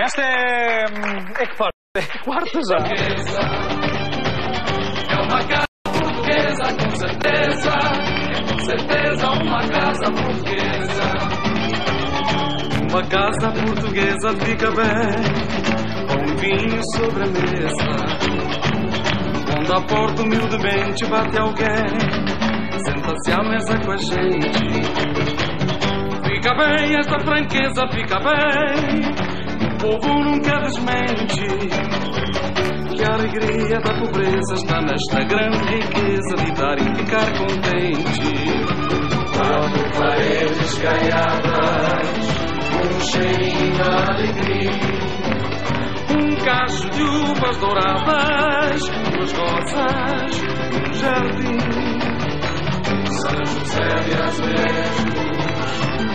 Esta é que parte? É quarta já. É uma casa portuguesa, com certeza. É com certeza uma casa portuguesa. Uma casa portuguesa fica bem, com um vinho sobre a mesa. Quando à porta humildemente bate alguém, senta-se à mesa com a gente. Fica bem esta franqueza, fica bem. O povo nunca desmente que a alegria da pobreza está nesta grande riqueza de dar e ficar contente. Quatro paredes caiadas, um cheirinho de alegria, um cacho de uvas douradas, duas rosas, um jardim, São José de Azulejos,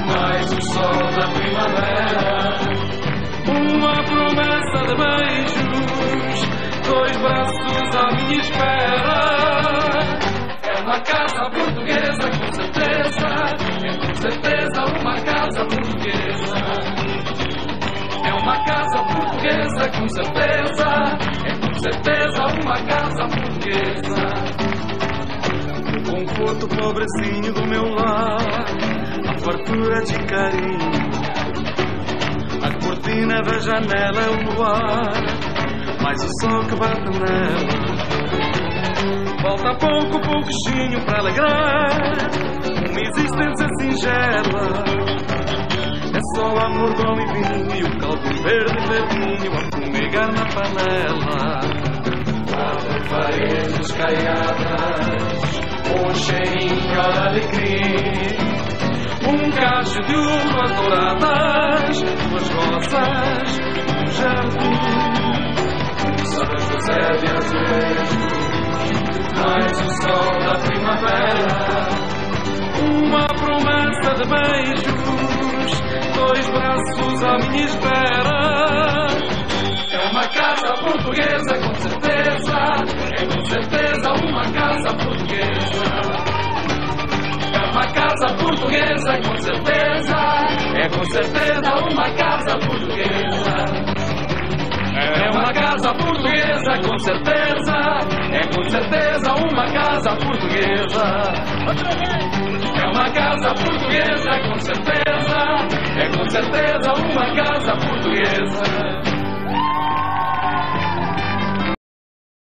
mais o sol da primavera. Uma promessa de beijos, dois braços à minha espera. É uma casa portuguesa, com certeza. É com certeza uma casa portuguesa. É uma casa portuguesa, com certeza. É com certeza uma casa portuguesa. O conforto pobrecinho do meu lar, a fartura de carinho, a cortina da janela é o luar, mais o sol que bate nela. Falta pouco, pouquinho para alegrar uma existência singela. É só o amor, pão e vinho e o caldo verde verdinho a fumegar na panela. Quatro paredes caiadas, um cheirinho de alegria, um cacho de uvas douradas, duas rosas, um jardim, São José de Azulejos, mais o sol da primavera. Uma promessa de beijos, dois braços à minha espera. É uma casa portuguesa, com certeza. É com certeza uma casa portuguesa. Uma casa portuguesa, com certeza. É com certeza uma casa portuguesa. É uma casa portuguesa, com certeza. É com certeza uma casa portuguesa. É uma casa portuguesa, com certeza. É com certeza uma casa portuguesa.